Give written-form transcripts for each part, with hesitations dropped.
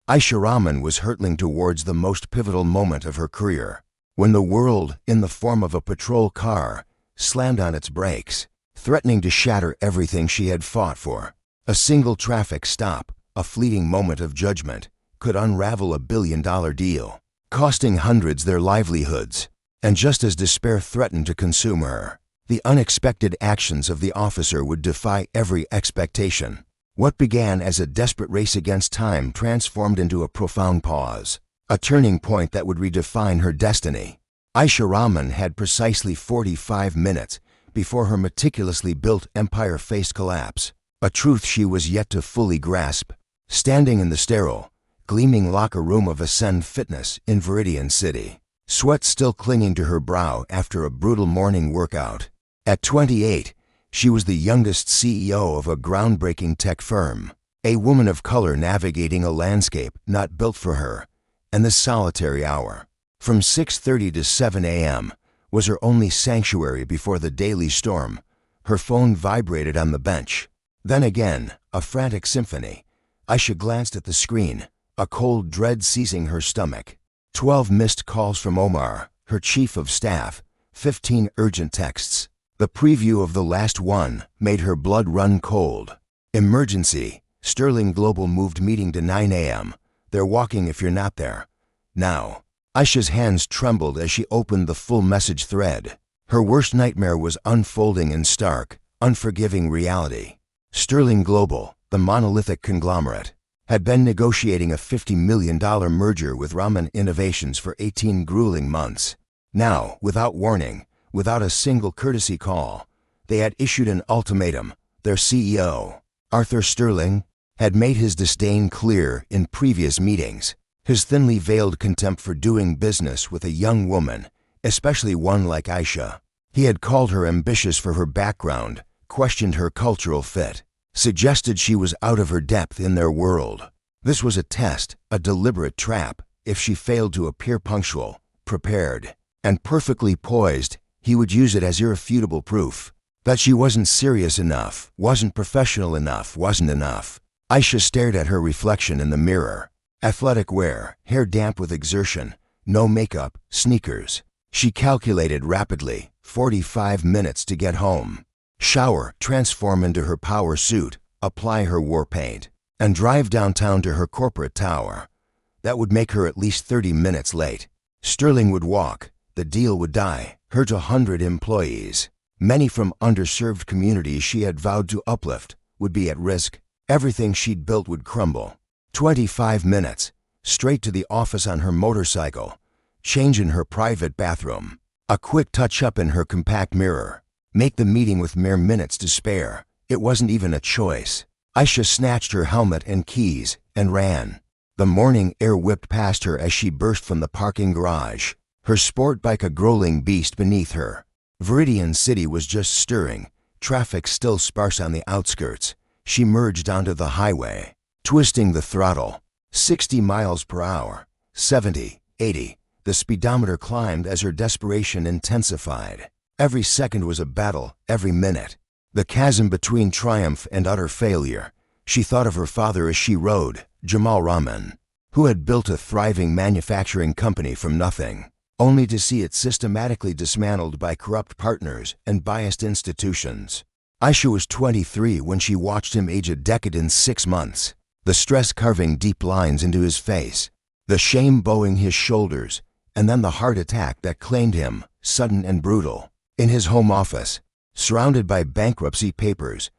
Aisha Rahman was hurtling towards the most pivotal moment of her career, when the world, in the form of a patrol car, slammed on its brakes, threatening to shatter everything she had fought for. A single traffic stop, a fleeting moment of judgment, could unravel a billion-dollar deal, costing hundreds their livelihoods. And just as despair threatened to consume her, the unexpected actions of the officer would defy every expectation. What began as a desperate race against time transformed into a profound pause, a turning point that would redefine her destiny. Aisha Rahman had precisely 45 minutes before her meticulously built empire faced collapse, a truth she was yet to fully grasp. Standing in the sterile, gleaming locker room of Ascend Fitness in Viridian City, sweat still clinging to her brow after a brutal morning workout. At 28, she was the youngest CEO of a groundbreaking tech firm, a woman of color navigating a landscape not built for her, and the solitary hour, from 6:30 to 7 a.m., was her only sanctuary before the daily storm. Her phone vibrated on the bench. Then again, a frantic symphony. Aisha glanced at the screen, a cold dread seizing her stomach. 12 missed calls from Omar, her chief of staff, 15 urgent texts. The preview of the last one made her blood run cold. Emergency. Sterling Global moved meeting to 9 a.m. They're walking if you're not there. Now. Aisha's hands trembled as she opened the full message thread. Her worst nightmare was unfolding in stark, unforgiving reality. Sterling Global, the monolithic conglomerate, had been negotiating a $50 million merger with Rahman Innovations for 18 grueling months. Now, without warning, without a single courtesy call, they had issued an ultimatum. Their CEO, Arthur Sterling, had made his disdain clear in previous meetings, his thinly veiled contempt for doing business with a young woman, especially one like Aisha. He had called her ambitious for her background, questioned her cultural fit, suggested she was out of her depth in their world. This was a test, a deliberate trap. If she failed to appear punctual, prepared, and perfectly poised, he would use it as irrefutable proof that she wasn't serious enough, wasn't professional enough, wasn't enough. Aisha stared at her reflection in the mirror. Athletic wear, hair damp with exertion, no makeup, sneakers. She calculated rapidly, 45 minutes to get home. Shower, transform into her power suit, apply her war paint, and drive downtown to her corporate tower. That would make her at least 30 minutes late. Sterling would walk. The deal would die. Her 100 employees, many from underserved communities she had vowed to uplift, would be at risk. Everything she'd built would crumble. 25 minutes, straight to the office on her motorcycle, change in her private bathroom, a quick touch-up in her compact mirror, make the meeting with mere minutes to spare. It wasn't even a choice. Aisha snatched her helmet and keys and ran. The morning air whipped past her as she burst from the parking garage, her sport bike a growling beast beneath her. Viridian City was just stirring, traffic still sparse on the outskirts. She merged onto the highway, twisting the throttle. 60 miles per hour, 70, 80. The speedometer climbed as her desperation intensified. Every second was a battle, every minute. The chasm between triumph and utter failure. She thought of her father as she rode, Jamal Rahman, who had built a thriving manufacturing company from nothing, only to see it systematically dismantled by corrupt partners and biased institutions. Aisha was 23 when she watched him age a decade in 6 months, the stress carving deep lines into his face, the shame bowing his shoulders, and then the heart attack that claimed him, sudden and brutal. In his home office, surrounded by bankruptcy papers,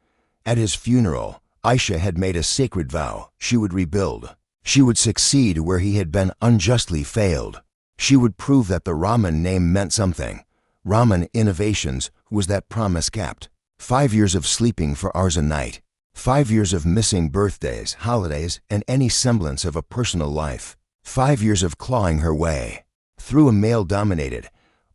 at his funeral, Aisha had made a sacred vow. She would rebuild. She would succeed where he had been unjustly failed. She would prove that the Rahman name meant something. Rahman Innovations was that promise kept. 5 years of sleeping for hours a night. 5 years of missing birthdays, holidays, and any semblance of a personal life. 5 years of clawing her way through a male-dominated,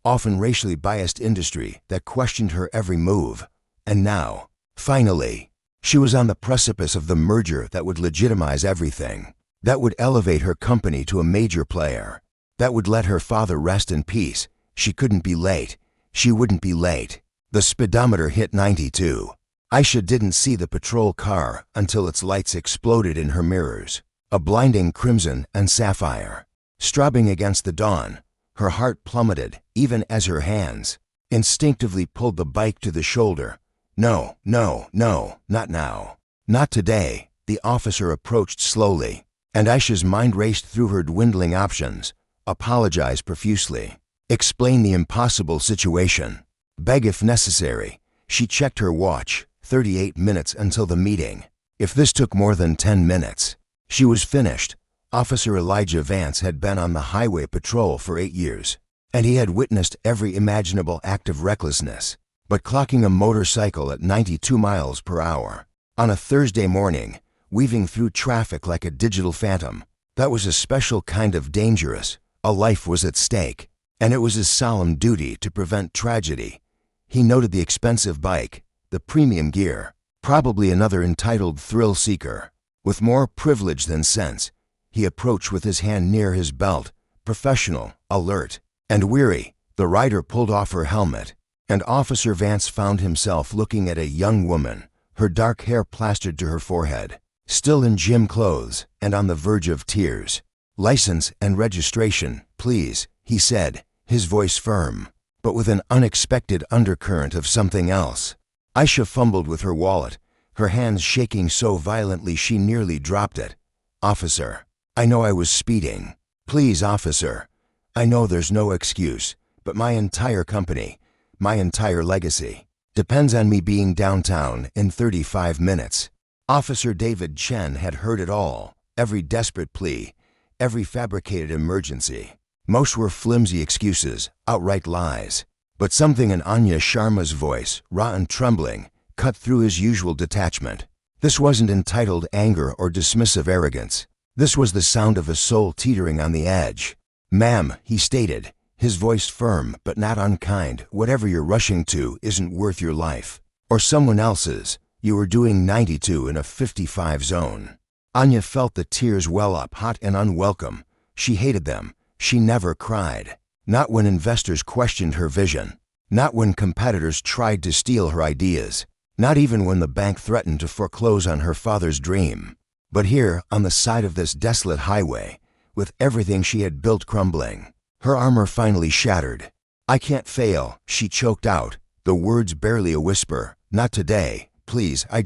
often racially biased industry that questioned her every move. And now, finally, she was on the precipice of the merger that would legitimize everything, that would elevate her company to a major player, that would let her father rest in peace. She couldn't be late. She wouldn't be late. The speedometer hit 92. Aisha didn't see the patrol car until its lights exploded in her mirrors. a blinding crimson and sapphire. Strobing against the dawn, her heart plummeted even as her hands instinctively pulled the bike to the shoulder. No, no, no, not now. Not today. The officer approached slowly, and Aisha's mind raced through her dwindling options. Apologize profusely. Explain the impossible situation. Beg if necessary. She checked her watch. 38 minutes until the meeting. If this took more than 10 minutes, she was finished. Officer Elijah Vance had been on the highway patrol for 8 years, and he had witnessed every imaginable act of recklessness. But clocking a motorcycle at 92 miles per hour on a Thursday morning, weaving through traffic like a digital phantom, that was a special kind of dangerous. A life was at stake, and it was his solemn duty to prevent tragedy. He noted the expensive bike, the premium gear, probably another entitled thrill seeker, with more privilege than sense. He approached with his hand near his belt, professional, alert, and weary. The rider pulled off her helmet, and Officer Vance found himself looking at a young woman, her dark hair plastered to her forehead, still in gym clothes and on the verge of tears. License and registration, please, he said, his voice firm, but with an unexpected undercurrent of something else. Aisha fumbled with her wallet, her hands shaking so violently she nearly dropped it. Officer, I know I was speeding. Please, officer. I know there's no excuse, but my entire company, my entire legacy, depends on me being downtown in 35 minutes. Officer David Chen had heard it all, every desperate plea, every fabricated emergency. Most were flimsy excuses, outright lies. But something in Anya Sharma's voice, raw and trembling, cut through his usual detachment. This wasn't entitled anger or dismissive arrogance. This was the sound of a soul teetering on the edge. Ma'am, he stated, his voice firm but not unkind, whatever you're rushing to isn't worth your life. Or someone else's. You were doing 92 in a 55 zone. Anya felt the tears well up, hot and unwelcome. She hated them. She never cried. Not when investors questioned her vision. Not when competitors tried to steal her ideas. Not even when the bank threatened to foreclose on her father's dream. But here, on the side of this desolate highway, with everything she had built crumbling, her armor finally shattered. I can't fail, she choked out, the words barely a whisper. Not today, please, I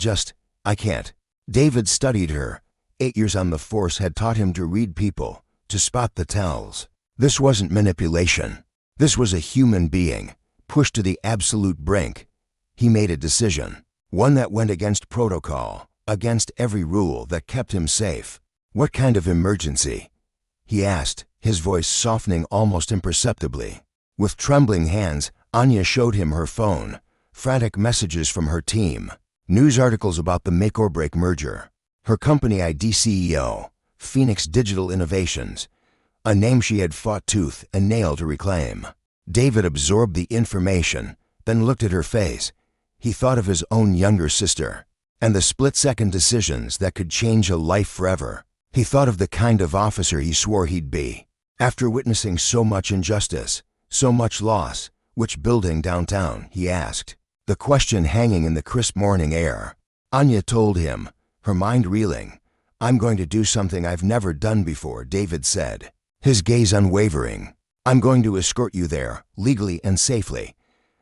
can't. David studied her. 8 years on the force had taught him to read people, to spot the tells. This wasn't manipulation. This was a human being, pushed to the absolute brink. He made a decision, one that went against protocol, against every rule that kept him safe. What kind of emergency? He asked, his voice softening almost imperceptibly. With trembling hands, Anya showed him her phone, frantic messages from her team, news articles about the make-or-break merger, her company ID CEO, Phoenix Digital Innovations, a name she had fought tooth and nail to reclaim. David absorbed the information, then looked at her face. He thought of his own younger sister, and the split-second decisions that could change a life forever. He thought of the kind of officer he swore he'd be. After witnessing so much injustice, so much loss, which building downtown, he asked, the question hanging in the crisp morning air. Anya told him, her mind reeling. I'm going to do something I've never done before, David said, his gaze unwavering. I'm going to escort you there, legally and safely.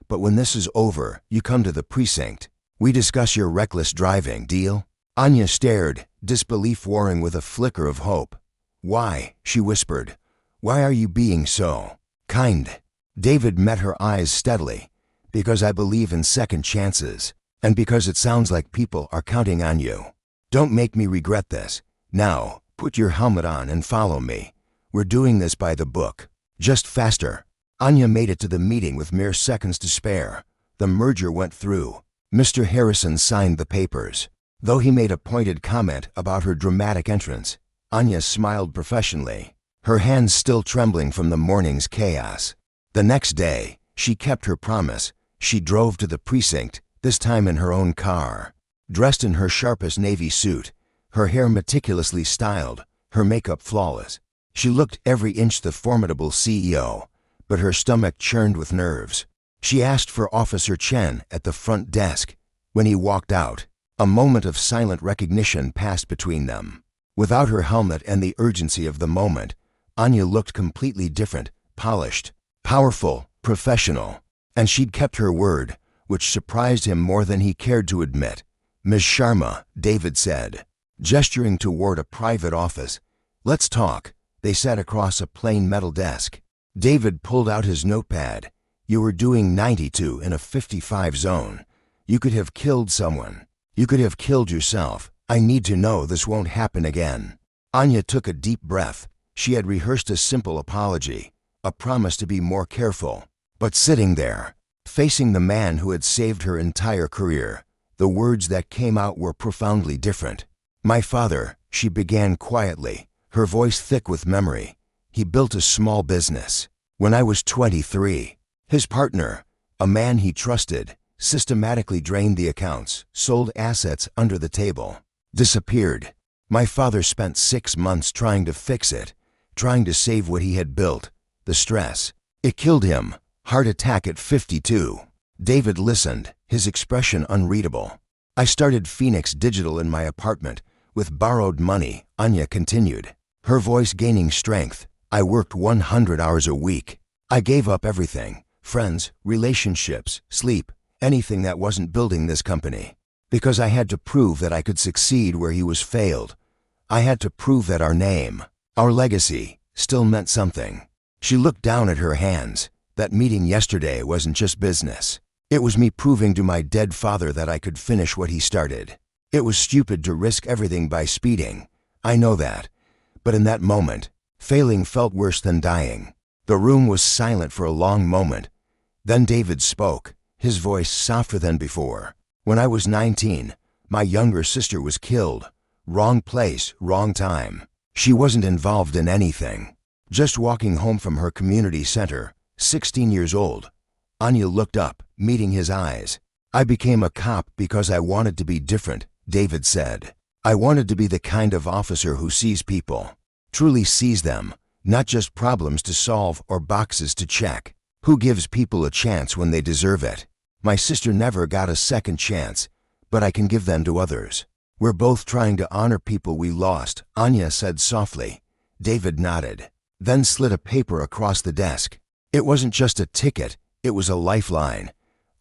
But when this is over, you come to the precinct. We discuss your reckless driving, deal? Anya stared, disbelief warring with a flicker of hope. Why? She whispered. Why are you being so kind? David met her eyes steadily. Because I believe in second chances, and because it sounds like people are counting on you. Don't make me regret this. Now, put your helmet on and follow me. We're doing this by the book. Just faster. Anya made it to the meeting with mere seconds to spare. The merger went through. Mr. Harrison signed the papers. Though he made a pointed comment about her dramatic entrance, Anya smiled professionally, her hands still trembling from the morning's chaos. The next day, she kept her promise. She drove to the precinct, this time in her own car. Dressed in her sharpest navy suit, her hair meticulously styled, her makeup flawless. She looked every inch the formidable CEO, but her stomach churned with nerves. She asked for Officer Chen at the front desk. When he walked out, a moment of silent recognition passed between them. Without her helmet and the urgency of the moment, Anya looked completely different, polished, powerful, professional. And she'd kept her word, which surprised him more than he cared to admit. "Ms. Sharma," David said, gesturing toward a private office. "Let's talk." They sat across a plain metal desk. David pulled out his notepad. "You were doing 92 in a 55 zone. You could have killed someone. You could have killed yourself. I need to know this won't happen again." Anya took a deep breath. She had rehearsed a simple apology, a promise to be more careful. But sitting there, facing the man who had saved her entire career, the words that came out were profoundly different. "My father," she began quietly, her voice thick with memory. "He built a small business. When I was 23, his partner, a man he trusted, systematically drained the accounts, sold assets under the table, disappeared. My father spent 6 months trying to fix it, trying to save what he had built. The stress, it killed him. Heart attack at 52. David listened, his expression unreadable. "I started Phoenix Digital in my apartment, with borrowed money," Anya continued, her voice gaining strength. "I worked 100 hours a week. I gave up everything, friends, relationships, sleep, anything that wasn't building this company. Because I had to prove that I could succeed where he was failed. I had to prove that our name, our legacy, still meant something." She looked down at her hands. "That meeting yesterday wasn't just business. It was me proving to my dead father that I could finish what he started. It was stupid to risk everything by speeding. I know that. But in that moment, failing felt worse than dying." The room was silent for a long moment. Then David spoke, his voice softer than before. "When I was 19, my younger sister was killed. Wrong place, wrong time. She wasn't involved in anything. Just walking home from her community center, 16 years old." Anya looked up, meeting his eyes. "I became a cop because I wanted to be different," David said. "I wanted to be the kind of officer who sees people, truly sees them, not just problems to solve or boxes to check. Who gives people a chance when they deserve it. My sister never got a second chance, but I can give them to others. We're both trying to honor people we lost," Anya said softly. David nodded, then slid a paper across the desk. It wasn't just a ticket, it was a lifeline.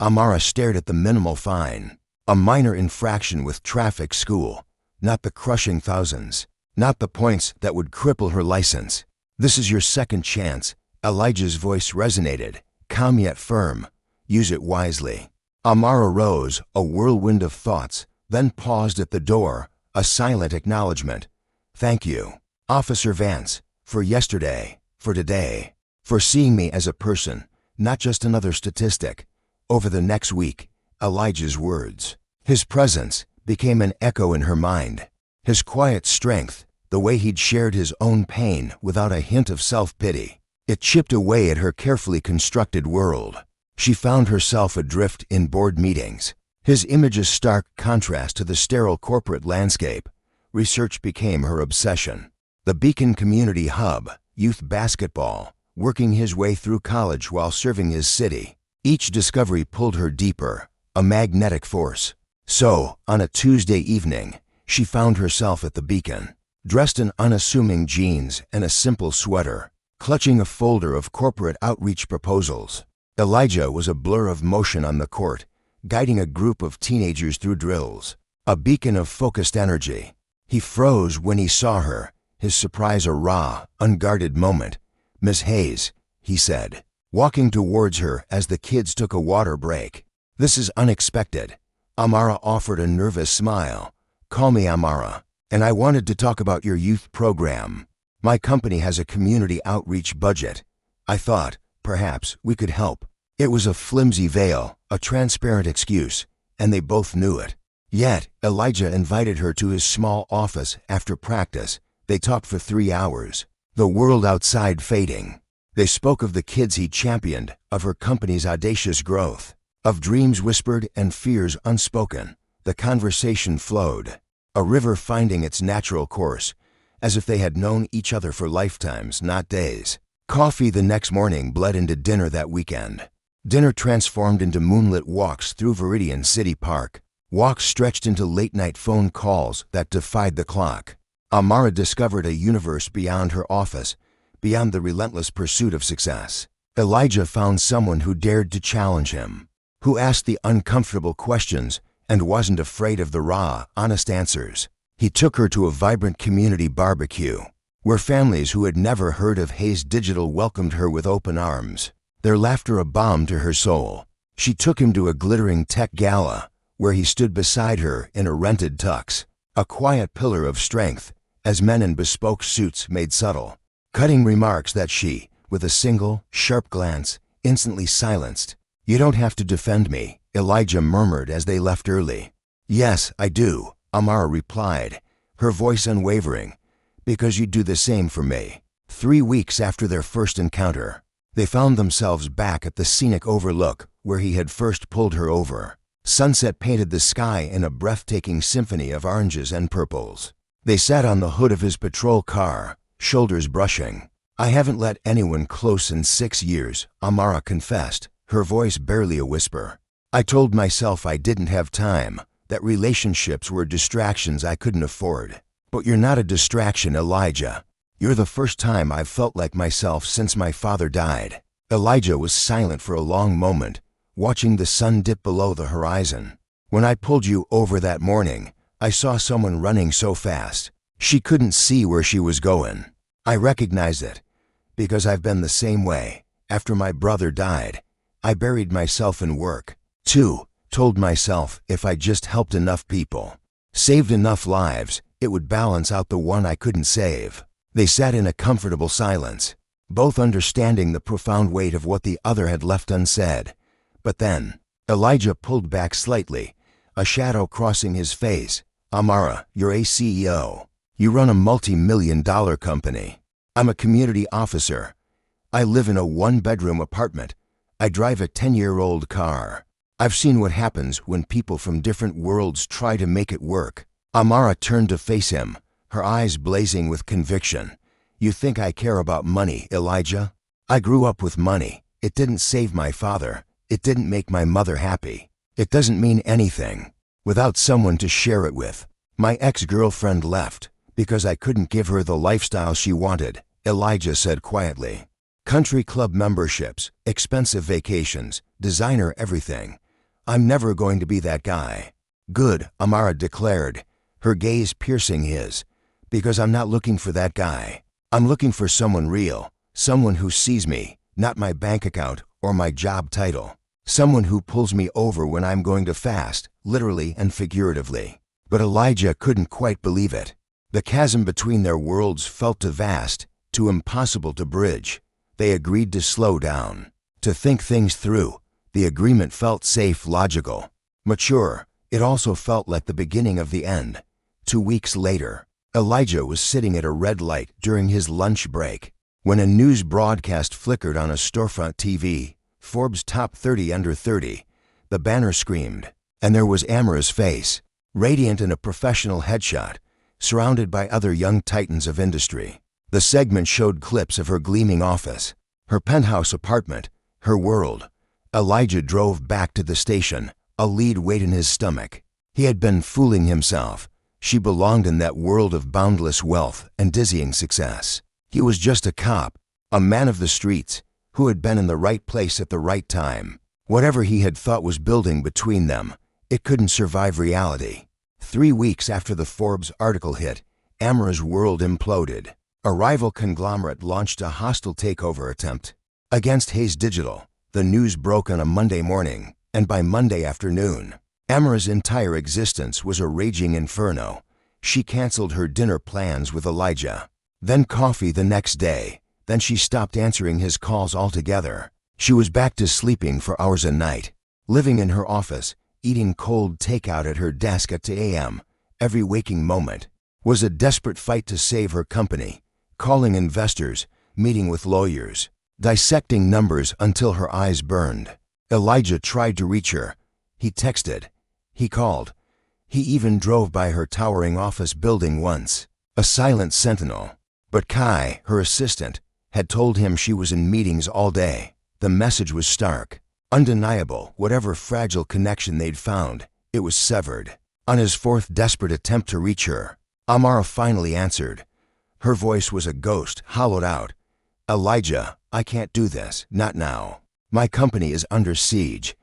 Amara stared at the minimal fine. A minor infraction with traffic school, not the crushing thousands, not the points that would cripple her license. "This is your second chance." Elijah's voice resonated, calm yet firm. "Use it wisely." Amara rose, a whirlwind of thoughts, then paused at the door, a silent acknowledgement. "Thank you, Officer Vance, for yesterday, for today, for seeing me as a person, not just another statistic." Over the next week, Elijah's words, his presence, became an echo in her mind. His quiet strength, the way he'd shared his own pain without a hint of self-pity, it chipped away at her carefully constructed world. She found herself adrift in board meetings, his image a stark contrast to the sterile corporate landscape. Research became her obsession. The Beacon Community Hub, youth basketball, working his way through college while serving his city. Each discovery pulled her deeper, a magnetic force. So, on a Tuesday evening, she found herself at the Beacon, dressed in unassuming jeans and a simple sweater, clutching a folder of corporate outreach proposals. Elijah was a blur of motion on the court, guiding a group of teenagers through drills, a beacon of focused energy. He froze when he saw her, his surprise a raw, unguarded moment. "Miss Hayes," he said, walking towards her as the kids took a water break. "This is unexpected." Amara offered a nervous smile. "Call me Amara, and I wanted to talk about your youth program. My company has a community outreach budget. I thought, perhaps, we could help." It was a flimsy veil, a transparent excuse, and they both knew it. Yet, Elijah invited her to his small office after practice. They talked for 3 hours, the world outside fading. They spoke of the kids he championed, of her company's audacious growth, of dreams whispered and fears unspoken. The conversation flowed, a river finding its natural course, as if they had known each other for lifetimes, not days. Coffee the next morning bled into dinner that weekend. Dinner transformed into moonlit walks through Viridian City Park, walks stretched into late-night phone calls that defied the clock. Amara discovered a universe beyond her office, beyond the relentless pursuit of success. Elijah found someone who dared to challenge him, who asked the uncomfortable questions and wasn't afraid of the raw, honest answers. He took her to a vibrant community barbecue, where families who had never heard of Hayes Digital welcomed her with open arms, their laughter a balm to her soul. She took him to a glittering tech gala, where he stood beside her in a rented tux, a quiet pillar of strength, as men in bespoke suits made subtle, cutting remarks that she, with a single, sharp glance, instantly silenced. "You don't have to defend me," Elijah murmured as they left early. "Yes, I do," Amara replied, her voice unwavering, "because you do the same for me." 3 weeks after their first encounter, they found themselves back at the scenic overlook where he had first pulled her over. Sunset painted the sky in a breathtaking symphony of oranges and purples. They sat on the hood of his patrol car, shoulders brushing. "I haven't let anyone close in 6 years," Amara confessed, her voice barely a whisper. "I told myself I didn't have time, that relationships were distractions I couldn't afford. But you're not a distraction, Elijah. You're the first time I've felt like myself since my father died." Elijah was silent for a long moment, watching the sun dip below the horizon. "When I pulled you over that morning, I saw someone running so fast. She couldn't see where she was going. I recognized it, because I've been the same way. After my brother died, I buried myself in work, too, told myself if I just helped enough people, saved enough lives, it would balance out the one I couldn't save." They sat in a comfortable silence, both understanding the profound weight of what the other had left unsaid. But then, Elijah pulled back slightly, a shadow crossing his face. "Amara, you're a CEO. You run a multi-million-dollar company. I'm a community officer. I live in a 1-bedroom apartment. I drive a 10-year-old car. I've seen what happens when people from different worlds try to make it work." Amara turned to face him, her eyes blazing with conviction. "You think I care about money, Elijah? I grew up with money. It didn't save my father. It didn't make my mother happy. It doesn't mean anything without someone to share it with. My ex-girlfriend left because I couldn't give her the lifestyle she wanted," Elijah said quietly. "Country club memberships, expensive vacations, designer everything. I'm never going to be that guy." "Good," Amara declared, her gaze piercing his, "because I'm not looking for that guy. I'm looking for someone real, someone who sees me, not my bank account or my job title. Someone who pulls me over when I'm going to fast, literally and figuratively." But Elijah couldn't quite believe it. The chasm between their worlds felt too vast, too impossible to bridge. They agreed to slow down, to think things through. The agreement felt safe, logical, mature. It also felt like the beginning of the end. 2 weeks later, Elijah was sitting at a red light during his lunch break when a news broadcast flickered on a storefront TV. Forbes Top 30 Under 30. The banner screamed, and there was Amara's face, radiant in a professional headshot, surrounded by other young titans of industry. The segment showed clips of her gleaming office, her penthouse apartment, her world. Elijah drove back to the station, a lead weight in his stomach. He had been fooling himself. She belonged in that world of boundless wealth and dizzying success. He was just a cop, a man of the streets, who had been in the right place at the right time. Whatever he had thought was building between them, it couldn't survive reality. 3 weeks after the Forbes article hit, Amara's world imploded. A rival conglomerate launched a hostile takeover attempt against Hayes Digital. The news broke on a Monday morning, and by Monday afternoon, Amara's entire existence was a raging inferno. She canceled her dinner plans with Elijah, then coffee the next day. Then she stopped answering his calls altogether. She was back to sleeping for hours a night, living in her office, eating cold takeout at her desk at 2 a.m. Every waking moment was a desperate fight to save her company, calling investors, meeting with lawyers, dissecting numbers until her eyes burned. Elijah tried to reach her. He texted. He called. He even drove by her towering office building once, a silent sentinel. But Kai, her assistant, had told him she was in meetings all day. The message was stark, undeniable. Whatever fragile connection they'd found, it was severed. On his 4th desperate attempt to reach her, Amara finally answered. Her voice was a ghost, hollowed out. Elijah, I can't do this, not now. My company is under siege.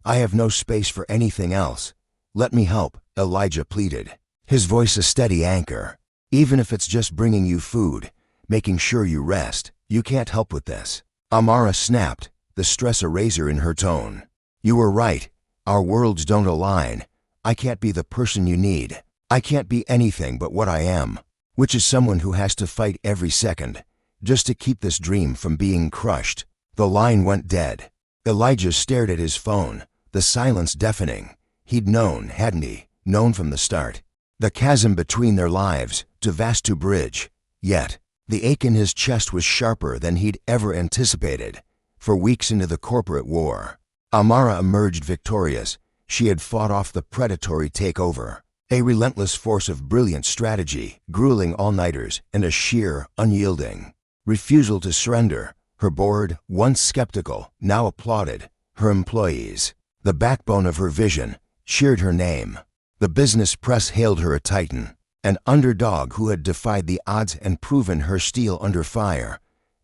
I have no space for anything else. Let me help, Elijah pleaded, his voice a steady anchor. Even if it's just bringing you food, making sure you rest, you can't help with this. Amara snapped, the stress eraser in her tone. You were right. Our worlds don't align. I can't be the person you need. I can't be anything but what I am, which is someone who has to fight every second, just to keep this dream from being crushed. The line went dead. Elijah stared at his phone, the silence deafening. He'd known, hadn't he? Known from the start. The chasm between their lives, too vast to bridge. Yet, the ache in his chest was sharper than he'd ever anticipated. For weeks into the corporate war, Amara emerged victorious. She had fought off the predatory takeover, a relentless force of brilliant strategy, grueling all-nighters, and a sheer, unyielding refusal to surrender. Her board, once skeptical, now applauded. Her employees, the backbone of her vision, cheered her name. The business press hailed her a titan, an underdog who had defied the odds and proven her steel under fire.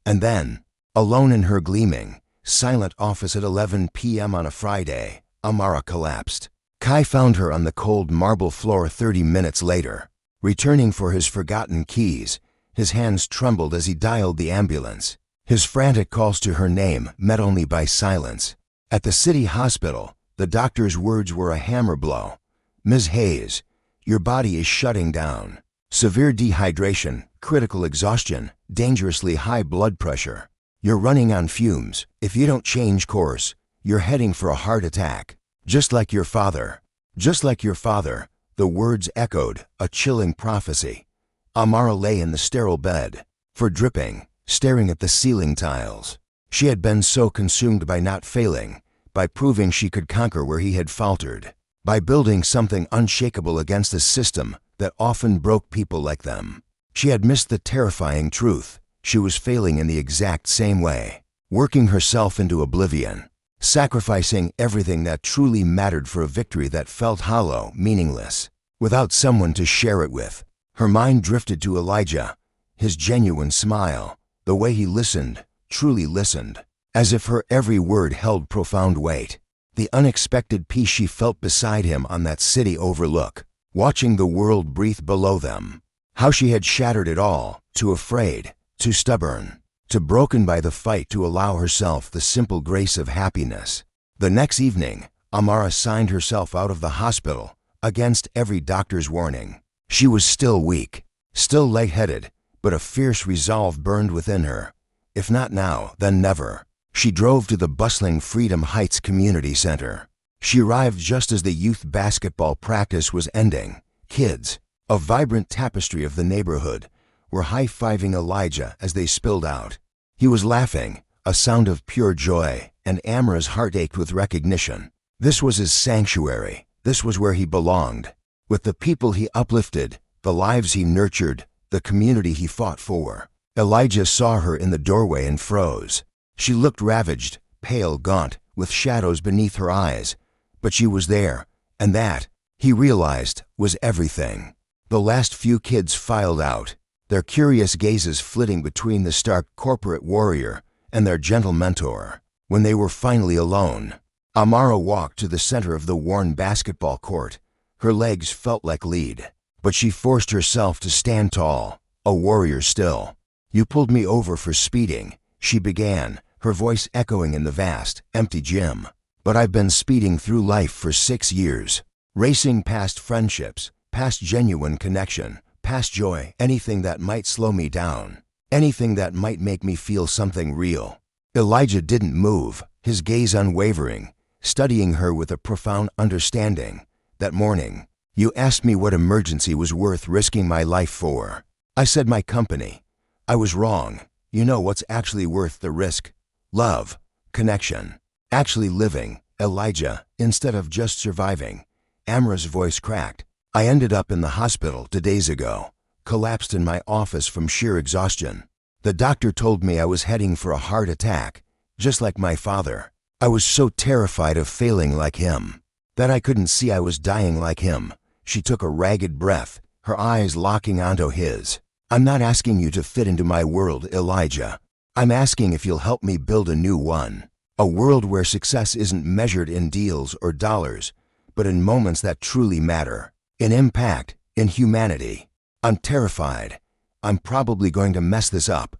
And then, alone in her gleaming, silent office at 11 p.m. on a Friday, Amara collapsed. Kai found her on the cold marble floor 30 minutes later. Returning for his forgotten keys, his hands trembled as he dialed the ambulance. His frantic calls to her name met only by silence. At the city hospital, the doctor's words were a hammer blow. Ms. Hayes, your body is shutting down. Severe dehydration, critical exhaustion, dangerously high blood pressure. You're running on fumes. If you don't change course, you're heading for a heart attack. Just like your father. Just like your father. The words echoed, a chilling prophecy. Amara lay in the sterile bed, dripping, staring at the ceiling tiles. She had been so consumed by not failing, by proving she could conquer where he had faltered, by building something unshakable against a system that often broke people like them. She had missed the terrifying truth. She was failing in the exact same way, working herself into oblivion, sacrificing everything that truly mattered for a victory that felt hollow, meaningless, without someone to share it with. Her mind drifted to Elijah, his genuine smile, the way he listened, truly listened, as if her every word held profound weight. The unexpected peace she felt beside him on that city overlook, watching the world breathe below them. How she had shattered it all, too afraid, too stubborn, too broken by the fight to allow herself the simple grace of happiness. The next evening, Amara signed herself out of the hospital, against every doctor's warning. She was still weak, still lightheaded, but a fierce resolve burned within her. If not now, then never. She drove to the bustling Freedom Heights Community Center. She arrived just as the youth basketball practice was ending. Kids, a vibrant tapestry of the neighborhood, were high-fiving Elijah as they spilled out. He was laughing, a sound of pure joy, and Amara's heart ached with recognition. This was his sanctuary. This was where he belonged. With the people he uplifted, the lives he nurtured, the community he fought for. Elijah saw her in the doorway and froze. She looked ravaged, pale, gaunt, with shadows beneath her eyes. But she was there, and that, he realized, was everything. The last few kids filed out, their curious gazes flitting between the stark corporate warrior and their gentle mentor. When they were finally alone, Amara walked to the center of the worn basketball court. Her legs felt like lead, but she forced herself to stand tall, a warrior still. You pulled me over for speeding, she began, her voice echoing in the vast, empty gym. But I've been speeding through life for 6 years, racing past friendships, past genuine connection, past joy, anything that might slow me down, anything that might make me feel something real. Elijah didn't move, his gaze unwavering, studying her with a profound understanding. That morning, you asked me what emergency was worth risking my life for. I said my company. I was wrong. You know what's actually worth the risk? Love, connection, actually living, Elijah, instead of just surviving. Amara's voice cracked. I ended up in the hospital 2 days ago, collapsed in my office from sheer exhaustion. The doctor told me I was heading for a heart attack, just like my father. I was so terrified of failing like him that I couldn't see I was dying like him. She took a ragged breath, her eyes locking onto his. "I'm not asking you to fit into my world, Elijah. I'm asking if you'll help me build a new one. A world where success isn't measured in deals or dollars, but in moments that truly matter, in impact, in humanity. I'm terrified. I'm probably going to mess this up,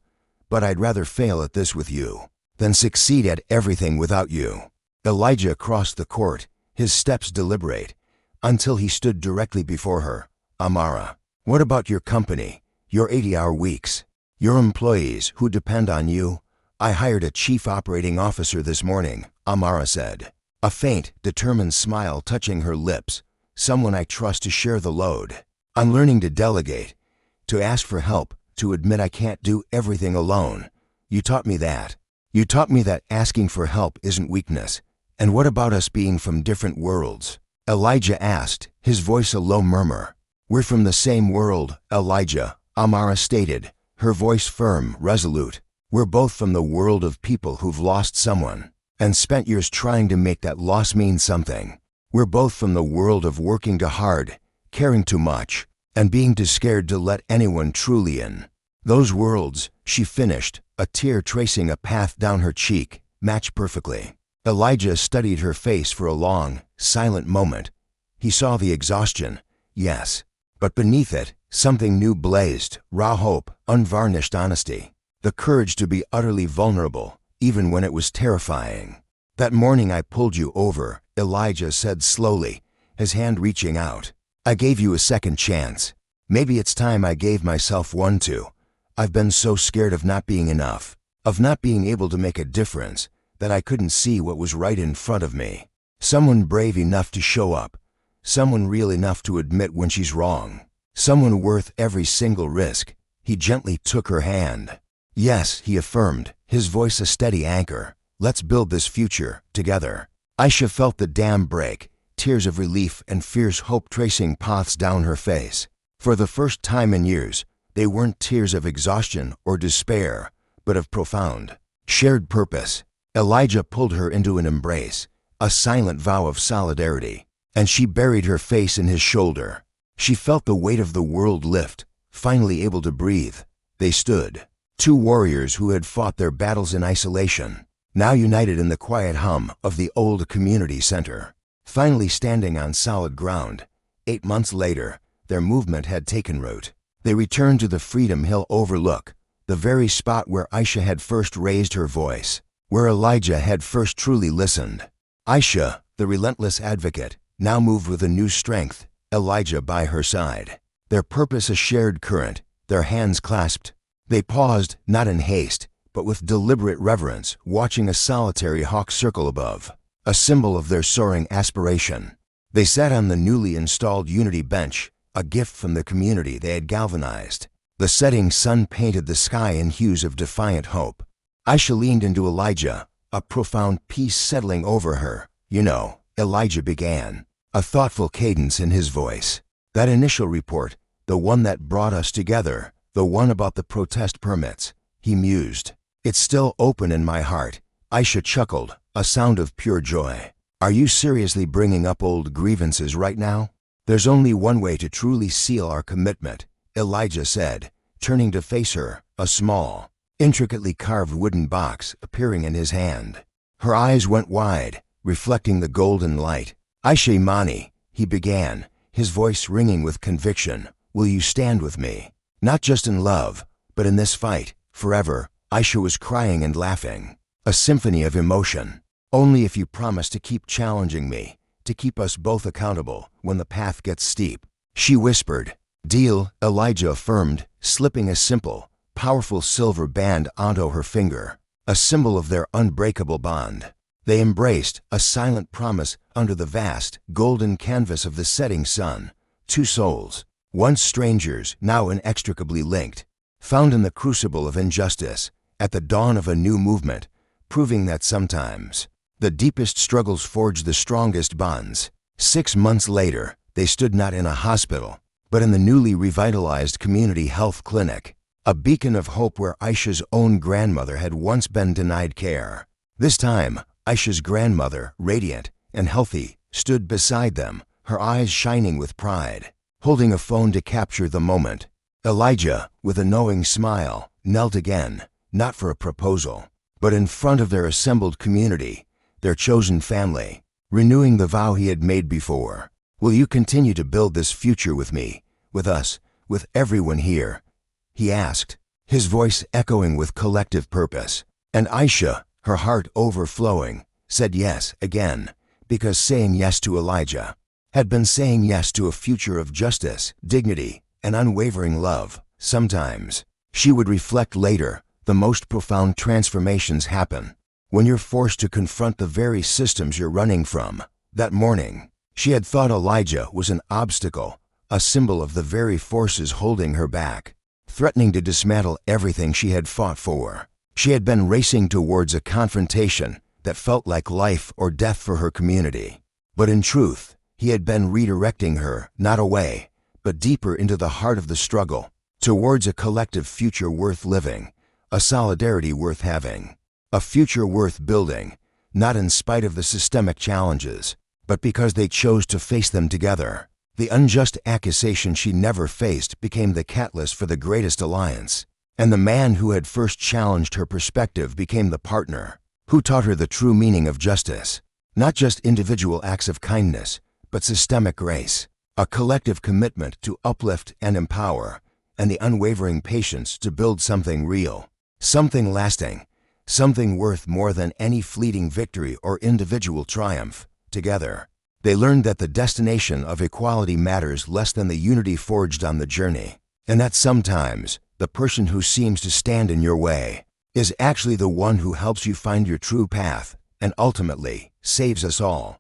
but I'd rather fail at this with you than succeed at everything without you." Elijah crossed the court, his steps deliberate, until he stood directly before her. "Amara, what about your company, your 80-hour weeks, your employees who depend on you?" "I hired a chief operating officer this morning," Amara said, a faint, determined smile touching her lips. "Someone I trust to share the load. I'm learning to delegate, to ask for help, to admit I can't do everything alone. You taught me that. You taught me that asking for help isn't weakness." "And what about us being from different worlds?" Elijah asked, his voice a low murmur. "We're from the same world, Elijah," Amara stated, her voice firm, resolute. "We're both from the world of people who've lost someone and spent years trying to make that loss mean something. We're both from the world of working too hard, caring too much, and being too scared to let anyone truly in. Those worlds," she finished, a tear tracing a path down her cheek, "match perfectly." Elijah studied her face for a long, silent moment. He saw the exhaustion, yes, but beneath it, something new blazed, raw hope, unvarnished honesty, the courage to be utterly vulnerable, even when it was terrifying. "That morning I pulled you over," Elijah said slowly, his hand reaching out. "I gave you a second chance. Maybe it's time I gave myself one too. I've been so scared of not being enough, of not being able to make a difference, that I couldn't see what was right in front of me. Someone brave enough to show up, someone real enough to admit when she's wrong, someone worth every single risk." He gently took her hand. "Yes," he affirmed, his voice a steady anchor. "Let's build this future together." Aisha felt the dam break, tears of relief and fierce hope tracing paths down her face. For the first time in years, they weren't tears of exhaustion or despair, but of profound, shared purpose. Elijah pulled her into an embrace, a silent vow of solidarity, and she buried her face in his shoulder. She felt the weight of the world lift, finally able to breathe. They stood, two warriors who had fought their battles in isolation, now united in the quiet hum of the old community center. Finally standing on solid ground, 8 months later, their movement had taken root. They returned to the Freedom Hill overlook, the very spot where Aisha had first raised her voice, where Elijah had first truly listened. Aisha, the relentless advocate, now moved with a new strength, Elijah by her side. Their purpose a shared current, their hands clasped. They paused, not in haste, but with deliberate reverence, watching a solitary hawk circle above, a symbol of their soaring aspiration. They sat on the newly installed Unity bench, a gift from the community they had galvanized. The setting sun painted the sky in hues of defiant hope. Aisha leaned into Elijah, a profound peace settling over her. "You know," Elijah began, a thoughtful cadence in his voice. "That initial report, the one that brought us together, the one about the protest permits," he mused. "It's still open in my heart." Aisha chuckled, a sound of pure joy. "Are you seriously bringing up old grievances right now?" "There's only one way to truly seal our commitment," Elijah said, turning to face her, a small, intricately carved wooden box appearing in his hand. Her eyes went wide, reflecting the golden light. "Aisha Imani," he began, his voice ringing with conviction, "will you stand with me? Not just in love, but in this fight, forever." Aisha was crying and laughing, a symphony of emotion. "Only if you promise to keep challenging me, to keep us both accountable when the path gets steep," she whispered. "Deal," Elijah affirmed, slipping a simple, powerful silver band onto her finger, a symbol of their unbreakable bond. They embraced, a silent promise under the vast, golden canvas of the setting sun. Two souls, once strangers, now inextricably linked, found in the crucible of injustice, at the dawn of a new movement, proving that sometimes the deepest struggles forge the strongest bonds. 6 months later, they stood not in a hospital, but in the newly revitalized community health clinic, a beacon of hope where Aisha's own grandmother had once been denied care. This time, Aisha's grandmother, radiant and healthy, stood beside them, her eyes shining with pride. holding a phone to capture the moment. Elijah, with a knowing smile, knelt again, not for a proposal, but in front of their assembled community, their chosen family, renewing the vow he had made before. Will you continue to build this future with me, with us, with everyone here? He asked, his voice echoing with collective purpose. And Aisha, her heart overflowing, said yes again, because saying yes to Elijah had been saying yes to a future of justice, dignity, and unwavering love. Sometimes, she would reflect later, the most profound transformations happen when you're forced to confront the very systems you're running from. That morning, she had thought Elijah was an obstacle, a symbol of the very forces holding her back, threatening to dismantle everything she had fought for. She had been racing towards a confrontation that felt like life or death for her community. But in truth, he had been redirecting her, not away, but deeper into the heart of the struggle, towards a collective future worth living, a solidarity worth having, a future worth building, not in spite of the systemic challenges, but because they chose to face them together. The unjust accusation she never faced became the catalyst for the greatest alliance, and the man who had first challenged her perspective became the partner who taught her the true meaning of justice, not just individual acts of kindness, but systemic grace, a collective commitment to uplift and empower, and the unwavering patience to build something real, something lasting, something worth more than any fleeting victory or individual triumph. Together, they learned that the destination of equality matters less than the unity forged on the journey, and that sometimes the person who seems to stand in your way is actually the one who helps you find your true path and ultimately saves us all.